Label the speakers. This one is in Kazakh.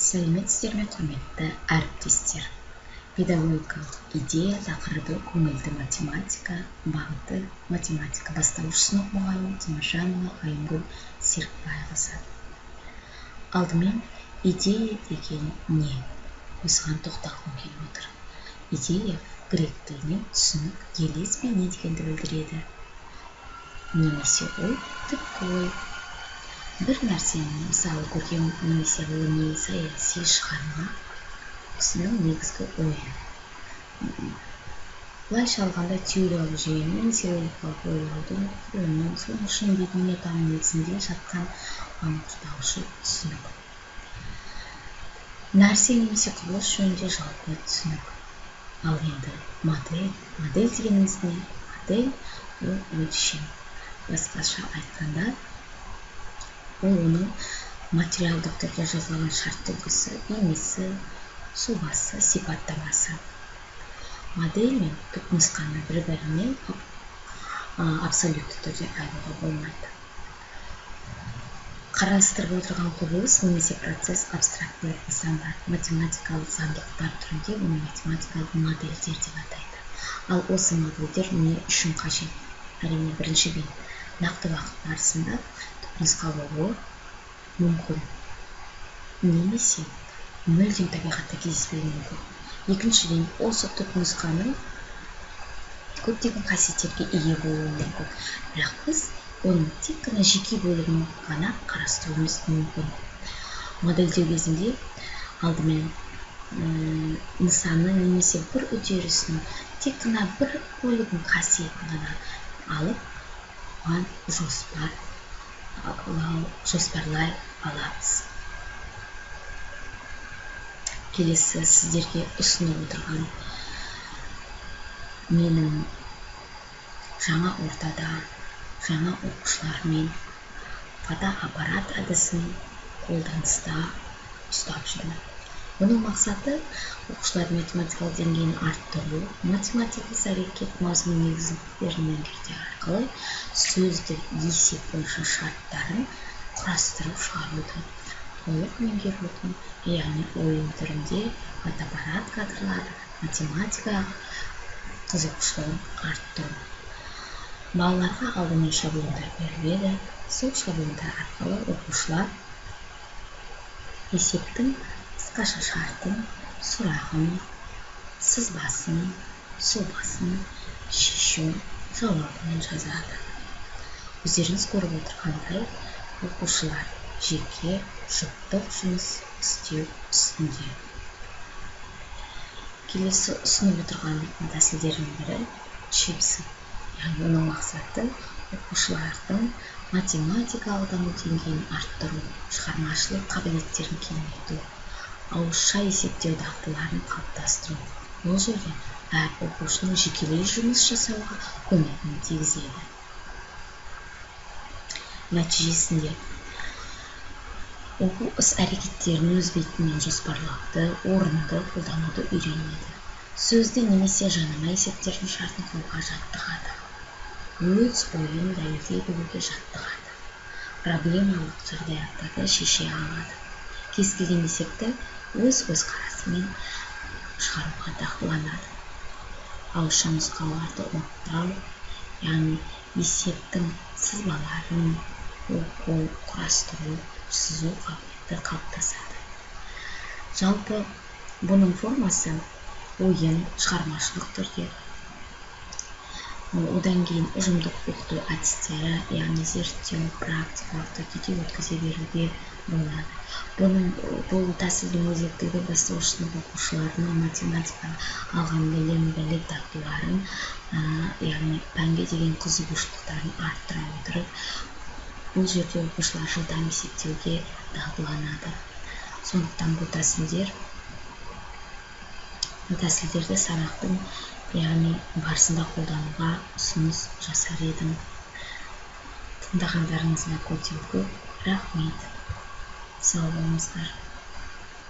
Speaker 1: Сәлеметсіздер ме, құрметті әріптестер? Педагогикалық идея тақырыбы көңілді математика, бағыты математика, бастауыш сынып мұғалімі Теміржанова Айымгүл Серікбайқызы. Алдымен идея деген не? Осыған тоқталғым келіп отыр. Идея грек тілінен түсінік, елес пе не дегенді білдіреді. Немесе ой, түпкі ой. Бір нәрсені, мысалы, көркем немесе ғылыми, саяси шығарма осының негізгі ойы. Былайша алғанда теориялық жүйені немесе логикалық ойлаудың құрылымын, соның шеңберінің метаның негізінде жатқан анықтаушы түсінік. Нәрсе немесе құбылыс жөнінде жалпы түсінік. Ал енді модель дегеніміз не? Модель ол өлшем. Басқаша айтқанда, ол оның материалдық түрде жазылған шартты үлгісі, бейнесі, сұлбасы, сипаттамасы. Модель мен түпнұсқаны бір-бірінен абсолютті түрде айыруға болмайды. Қарастырып отырған құбылыс немесе процесс абстрактылы нысандар, математикалық заңдылықтар түрінде оны математикалық модельдер деп атайды. Ал осы модельдер не үшін қажет? Әрине, біріншіден, нақты уақыт барысында түпнұсқа болуы мүмкін, немесе мүлдем табиғатта кездеспеуі мүмкін. Екіншіден, осы түпнұсқаның көптеген қасиеттерге ие болуы мүмкін. Бірақ біз оның тек қана жеке бөлігін ғана қарастыруымыз мүмкін. Модельдеу кезінде алдымен нысаны немесе бір үдерісінің тек қана бір бөлігін қасиетін ғана алып, оған жоспарлай аламыз. Келесі сіздерге ұсынып отырған менің жаңа ортада жаңа оқушылармен фотоаппарат әдісін қолданыста ұстап жүрмін. Оның мақсаты оқушылар математикалық деңгейін арттыру, математикалық әрекет мазмұн негіздерін меңгеру арқылы сөзді есеп бойынша шарттарын құрастырып шығаруды, толық меңгерудің, яғни ойын түрінде фотоаппарат кадрлары математикаға қызығушылығын арттыру. Балаларға алдымен шаблондар беріледі. Сол шаблондар арқылы оқушылар есептің қысқаша шартын, сұрағын, сызбасын, сұлбасын шешу жауабын жазады. Өздеріңіз көріп отырғандай, оқушылар жеке жұптық жұмыс істеу үстінде. Келесі ұсынып отырған тәсілдердің бірі чипсы. Яғни оның мақсаты оқушылардың математикалық даму деңгейін арттыру, шығармашылық қабілеттерін кеңейту, ауызша есептеу дағдыларын қалыптастыру. Бұл жерде әр оқушының жекелей жұмыс жасауға көмегін тигізеді. Нәтижесінде оқу іс-әрекеттерін өз бетімен жоспарлауды, орынды қолдануды үйренеді. Сөзді немесе жанама есептердің шартын қоюға жаттығады. Өз ойын дәлелдей білуге жаттығады. Проблемалық жағдаяттарды шеше алады. Кез келген есепті өз көзқарасымен шығаруға дағдыланады. Ауызша нұсқауларды ұмытпау, яғни есептің сызбаларын оқу, құрастыру, сызу қабілеті қалыптасады. Жалпы бұның формасы ойын, шығармашылық түрде. Одан кейін ұжымдық оқыту әдістері, яғни зерттеу, практикалық түрде өткізе беруге болады. Бұл тәсілдің өзектілігі бастауыш сынып оқушыларының математика алған білім-білік дағдыларын, яғни пәнге деген қызығушылықтарын арттыра отырып, бұл жерде оқушылар жылдам есептеуге дағдыланады. Сондықтан бұл тәсілдерді сабақтың яғни барысында қолдануға ұсыныс жасар едім. Тыңдағандарыңызға көп рахмет. Сау болыңыздар.